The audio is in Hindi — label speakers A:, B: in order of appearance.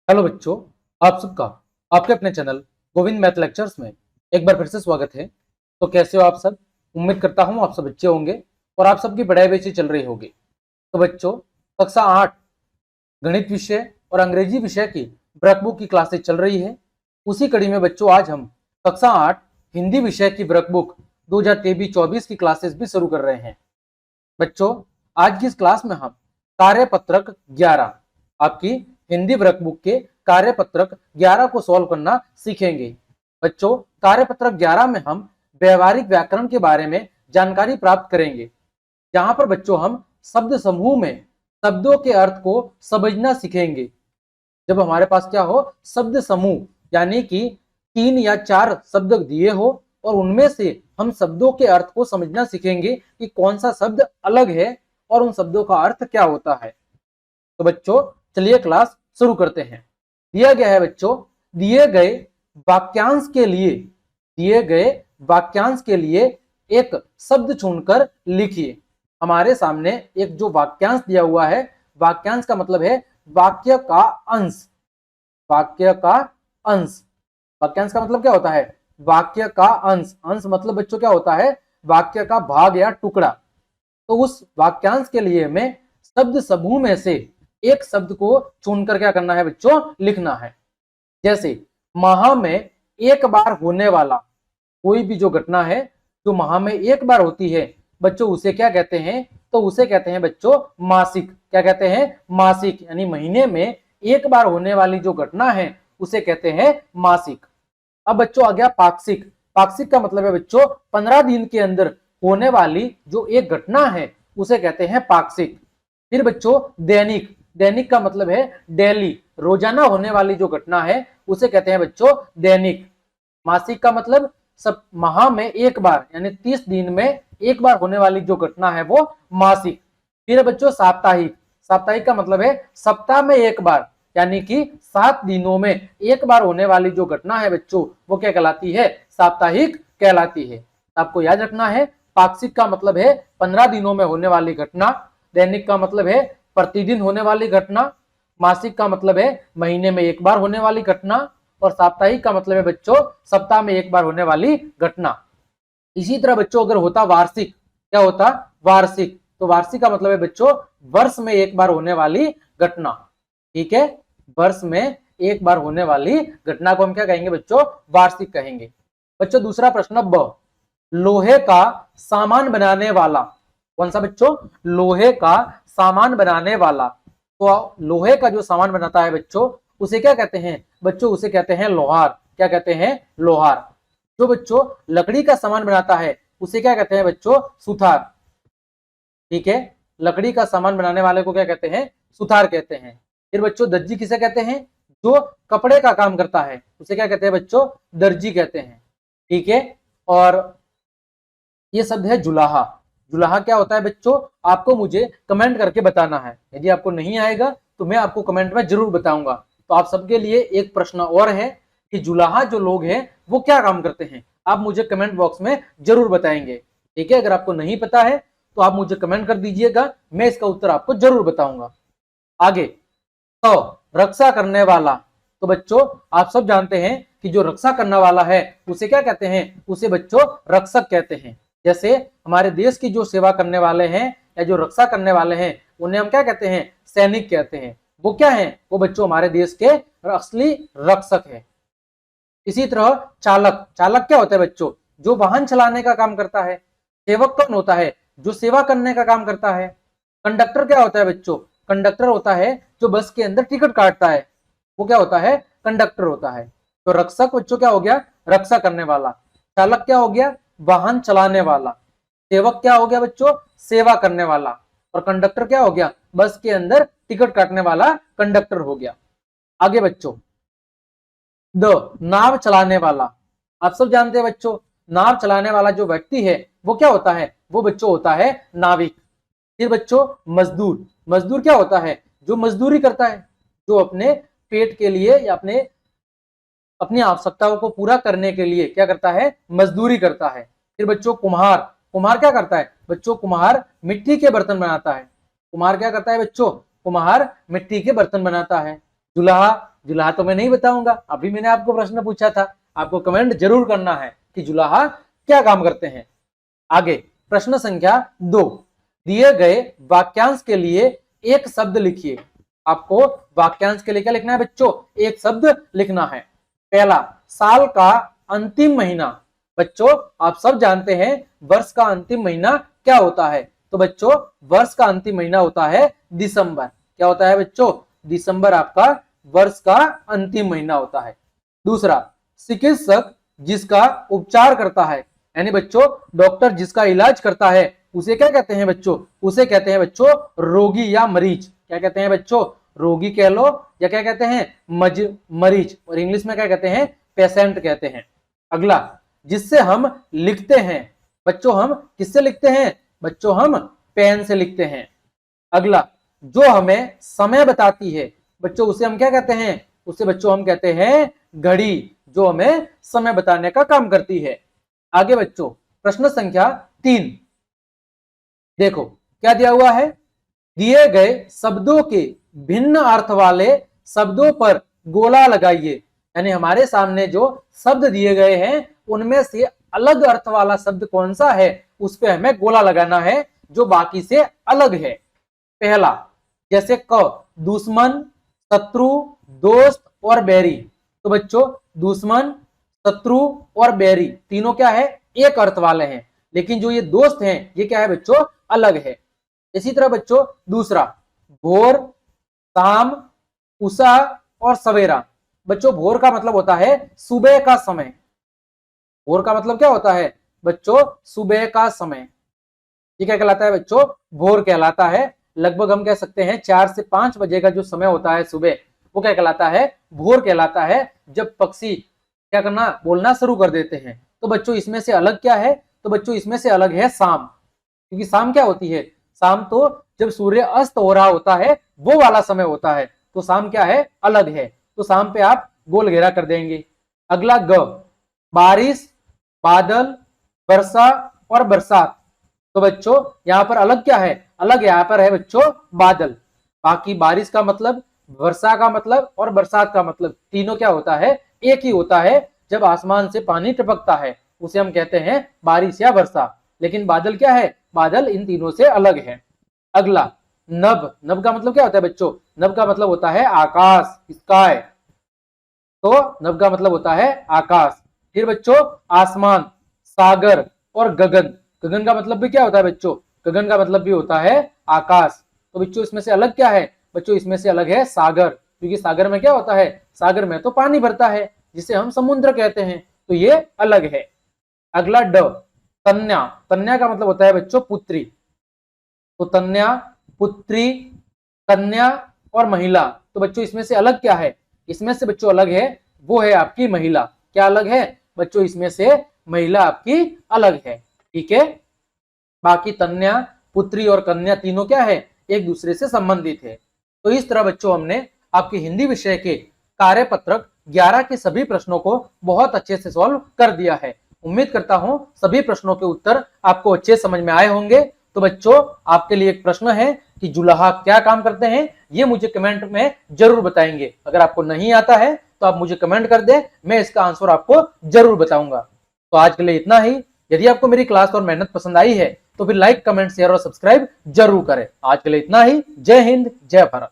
A: हेलो बच्चों, आप सबका आपके अपने चैनल गोविंद मैथ लेक्चर्स में एक बार फिर से स्वागत है। तो कैसे हो आप सब? उम्मीद करता हूं आप सब अच्छे होंगे और आप सबकी पढ़ाई भी अच्छी चल रही होगी। तो बच्चों, कक्षा 8 गणित विषय और अंग्रेजी विषय की वर्कबुक की क्लासेज चल रही है। उसी कड़ी में बच्चों आज हम कक्षा 8 हिंदी विषय की वर्कबुक 2023-24 की क्लासेस भी शुरू कर रहे हैं। बच्चों, आज की इस क्लास में हम कार्यपत्रक 11 आपकी हिंदी वर्कबुक के कार्यपत्रक 11 को सॉल्व करना सीखेंगे। बच्चों, कार्यपत्रक 11 में हम व्यवहारिक व्याकरण के बारे में जानकारी प्राप्त करेंगे, जहां पर बच्चों हम शब्द समूह में शब्दों के अर्थ को समझना सीखेंगे। जब हमारे पास क्या हो, शब्द समूह यानी कि 3 या 4 शब्द दिए हो और उनमें से हम शब्दों के अर्थ को समझना सीखेंगे कि कौन सा शब्द अलग है और उन शब्दों का अर्थ क्या होता है। तो बच्चों, चलिए क्लास शुरू करते हैं। दिया गया है बच्चों, दिए गए वाक्यांश के लिए दिए गए वाक्यांश के लिए एक शब्द चुनकर लिखिए। हमारे सामने एक जो वाक्यांश दिया हुआ है, वाक्यांश का मतलब है वाक्य का अंश। वाक्य का अंश, वाक्यांश का मतलब क्या होता है? वाक्य का अंश। अंश मतलब बच्चों क्या होता है? वाक्य का भाग या टुकड़ा। तो उस वाक्यांश के लिए हमें शब्द समूह में से एक शब्द को चुनकर क्या करना है बच्चों? लिखना है। जैसे माह में एक बार होने वाला कोई भी जो घटना है, जो माह में एक बार होती है बच्चों, उसे क्या कहते हैं? तो उसे कहते हैं बच्चों मासिक। क्या कहते हैं? मासिक। यानी महीने में एक बार होने वाली जो घटना है उसे कहते हैं मासिक। अब बच्चों आ गया पाक्षिक। पाक्षिक का मतलब है बच्चों 15 दिन के अंदर होने वाली जो एक घटना है उसे कहते हैं पाक्षिक। फिर बच्चों दैनिक। दैनिक का मतलब है डेली, रोजाना होने वाली जो घटना है उसे कहते हैं बच्चों दैनिक। मासिक का मतलब सब माह में एक बार यानी 30 दिन में एक बार होने वाली जो घटना है वो मासिक। फिर बच्चों साप्ताहिक। साप्ताहिक का मतलब है सप्ताह में एक बार, यानी कि 7 दिनों में एक बार होने वाली जो घटना है बच्चों वो क्या कहलाती है? साप्ताहिक कहलाती है। आपको याद रखना है, पाक्षिक का मतलब है 15 दिनों में होने वाली घटना, दैनिक का मतलब है प्रतिदिन होने वाली घटना, मासिक का मतलब है महीने में एक बार होने वाली घटना, और साप्ताहिक का मतलब है बच्चों सप्ताह में एक बार होने वाली घटना। इसी तरह बच्चों अगर होता वार्षिक, क्या होता? वार्षिक। तो वार्षिक का मतलब है बच्चों वर्ष में एक बार होने वाली घटना। ठीक है, वर्ष में एक बार होने वाली घटना को हम क्या कहेंगे बच्चों? वार्षिक कहेंगे। बच्चों दूसरा प्रश्न ब, लोहे का सामान बनाने वाला। कौन सा बच्चों? लोहे का सामान बनाने वाला। तो लोहे का जो सामान बनाता है बच्चों उसे क्या कहते हैं? बच्चों उसे कहते हैं लोहार। क्या कहते हैं? लोहार। जो बच्चों लकड़ी का सामान बनाता है उसे क्या कहते हैं बच्चों? सुथार। ठीक है, लकड़ी का सामान बनाने वाले को क्या कहते हैं? सुथार कहते हैं। फिर बच्चों दर्जी किसे कहते हैं? जो कपड़े का काम करता है उसे क्या कहते हैं बच्चों? दर्जी कहते हैं। ठीक है, और ये शब्द है जुलाहा। जुलाहा क्या होता है बच्चों? आपको मुझे कमेंट करके बताना है। यदि आपको नहीं आएगा तो मैं आपको कमेंट में जरूर बताऊंगा। तो आप सबके लिए एक प्रश्न और है कि जुलाहा जो लोग हैं वो क्या काम करते हैं? आप मुझे कमेंट बॉक्स में जरूर बताएंगे। ठीक है, अगर आपको नहीं पता है तो आप मुझे कमेंट कर दीजिएगा, मैं इसका उत्तर आपको जरूर बताऊंगा। आगे, तो रक्षा करने वाला। तो बच्चों आप सब जानते हैं कि जो रक्षा करने वाला है उसे क्या कहते हैं? उसे बच्चों रक्षक कहते हैं। जैसे हमारे देश की जो सेवा करने वाले हैं या जो रक्षा करने वाले हैं उन्हें हम क्या कहते हैं? सैनिक कहते हैं। वो क्या है? वो बच्चों हमारे देश के असली रक्षक है। इसी तरह चालक। चालक क्या होता है बच्चों? जो वाहन चलाने का काम करता है। सेवक कौन होता है? जो सेवा करने का काम करता है। कंडक्टर क्या होता है बच्चों? कंडक्टर होता है जो बस के अंदर टिकट काटता है, वो क्या होता है? कंडक्टर होता है। तो रक्षक बच्चों क्या हो गया? रक्षा करने वाला। चालक क्या हो गया? वाहन चलाने वाला। सेवक क्या हो गया बच्चों? सेवा करने वाला। और कंडक्टर क्या हो गया? बस के अंदर टिकट काटने वाला कंडक्टर हो गया। आगे बच्चों, द, नाव चलाने वाला। आप सब जानते हैं बच्चों, नाव चलाने वाला जो व्यक्ति है वो क्या होता है? वो बच्चों होता है नाविक। फिर बच्चों मजदूर। मजदूर क्या होता है? जो मजदूरी करता है, जो अपने पेट के लिए या अपनी आवश्यकताओं को पूरा करने के लिए क्या करता है? मजदूरी करता है। फिर बच्चों कुम्हार। कुम्हार क्या करता है बच्चों? कुम्हार मिट्टी के बर्तन बनाता है। कुम्हार क्या करता है बच्चों? कुम्हार मिट्टी के बर्तन बनाता है। दुल्हा। जुलाहा तो मैं नहीं बताऊंगा, अभी मैंने आपको प्रश्न पूछा था, आपको कमेंट जरूर करना है कि जुलाहा क्या काम करते हैं। आगे प्रश्न संख्या 2, दिए गए वाक्यांश के लिए एक शब्द लिखिए। आपको वाक्यांश के लिए क्या लिखना है बच्चों, एक शब्द लिखना है। पहला, साल का अंतिम महीना। बच्चों आप सब जानते हैं वर्ष का अंतिम महीना क्या होता है, तो बच्चों वर्ष का अंतिम महीना होता है दिसंबर। क्या होता है बच्चों, दिसंबर आपका वर्ष का अंतिम महीना होता है। दूसरा, चिकित्सक जिसका उपचार करता है, यानी बच्चों डॉक्टर जिसका इलाज करता है उसे क्या कहते हैं बच्चों, उसे कहते हैं बच्चों रोगी या मरीज। क्या कहते हैं बच्चों, रोगी कह लो या क्या कहते हैं मरीज, और इंग्लिश में क्या कहते हैं, पेशेंट कहते हैं। अगला, जिससे हम लिखते हैं। बच्चों हम किससे लिखते हैं, बच्चों हम पेन से लिखते हैं। अगला, जो हमें समय बताती है। बच्चों उसे हम क्या कहते हैं, उसे बच्चों हम कहते हैं घड़ी, जो हमें समय बताने का काम करती है। आगे बच्चों प्रश्न संख्या 3, देखो क्या दिया हुआ है, दिए गए शब्दों के भिन्न अर्थ वाले शब्दों पर गोला लगाइए। यानी हमारे सामने जो शब्द दिए गए हैं उनमें से अलग अर्थ वाला शब्द कौन सा है, उस पे हमें गोला लगाना है जो बाकी से अलग है। पहला, जैसे क, दुश्मन, शत्रु, दोस्त और बैरी। तो बच्चों दुश्मन, शत्रु और बैरी तीनों क्या है, एक अर्थ वाले हैं, लेकिन जो ये दोस्त हैं ये क्या है बच्चों, अलग है। इसी तरह बच्चों दूसरा, भोर, शाम, उषा और सवेरा। बच्चों भोर का मतलब होता है सुबह का समय। भोर का मतलब क्या होता है बच्चों, सुबह का समय। ये क्या कहलाता है बच्चों, भोर कहलाता है। लगभग हम कह सकते हैं 4 से 5 बजे का जो समय होता है सुबह, वो क्या कहलाता है, भोर कहलाता है, जब पक्षी क्या करना, बोलना शुरू कर देते हैं। तो बच्चों इसमें से अलग क्या है, तो बच्चों इसमें से अलग है शाम, क्योंकि शाम क्या होती है, शाम तो जब सूर्य अस्त हो रहा होता है वो वाला समय होता है, तो शाम क्या है, अलग है। तो शाम पे आप गोल घेरा कर देंगे। अगला ग, बारिश, बादल, वर्षा और बरसात। तो बच्चों यहाँ पर अलग क्या है, अलग यहाँ पर है बच्चों बादल। बाकी बारिश का मतलब, वर्षा का मतलब और बरसात का मतलब तीनों क्या होता है, एक ही होता है। जब आसमान से पानी टपकता है उसे हम कहते हैं बारिश या वर्षा, लेकिन बादल क्या है, बादल इन तीनों से अलग है। अगला नभ, नभ का मतलब क्या होता है बच्चों, नभ का मतलब होता है आकाश, स्काई। तो नभ का मतलब होता है आकाश। फिर बच्चों आसमान, सागर और गगन। गगन का मतलब भी क्या होता है बच्चों, गगन का मतलब भी होता है आकाश। तो बच्चों इसमें से अलग क्या है, बच्चों इसमें से अलग है सागर, क्योंकि सागर में क्या होता है, सागर में तो पानी भरता है जिसे हम समुद्र कहते हैं, तो ये अलग है। अगला ड, तन्या। तन्या का मतलब होता है बच्चों पुत्री। तो तन्या, पुत्री, कन्या और महिला। तो बच्चों इसमें से अलग क्या है, इसमें से बच्चों अलग है वो है आपकी महिला। क्या अलग है बच्चों, इसमें से महिला आपकी अलग है। ठीक है, बाकी तन्या, पुत्री और कन्या तीनों क्या है, एक दूसरे से संबंधित है। तो इस तरह बच्चों हमने आपके हिंदी विषय के कार्यपत्रक 11 के सभी प्रश्नों को बहुत अच्छे से सॉल्व कर दिया है। उम्मीद करता हूं सभी प्रश्नों के उत्तर आपको अच्छे समझ में आए होंगे। तो बच्चों आपके लिए एक प्रश्न है कि जुलाहा क्या काम करते हैं, ये मुझे कमेंट में जरूर बताएंगे। अगर आपको नहीं आता है तो आप मुझे कमेंट कर दें, मैं इसका आंसर आपको जरूर बताऊंगा। तो आज के लिए इतना ही। यदि आपको मेरी क्लास और मेहनत पसंद आई है तो फिर लाइक, कमेंट, शेयर और सब्सक्राइब जरूर करें। आज के लिए इतना ही। जय हिंद, जय भारत।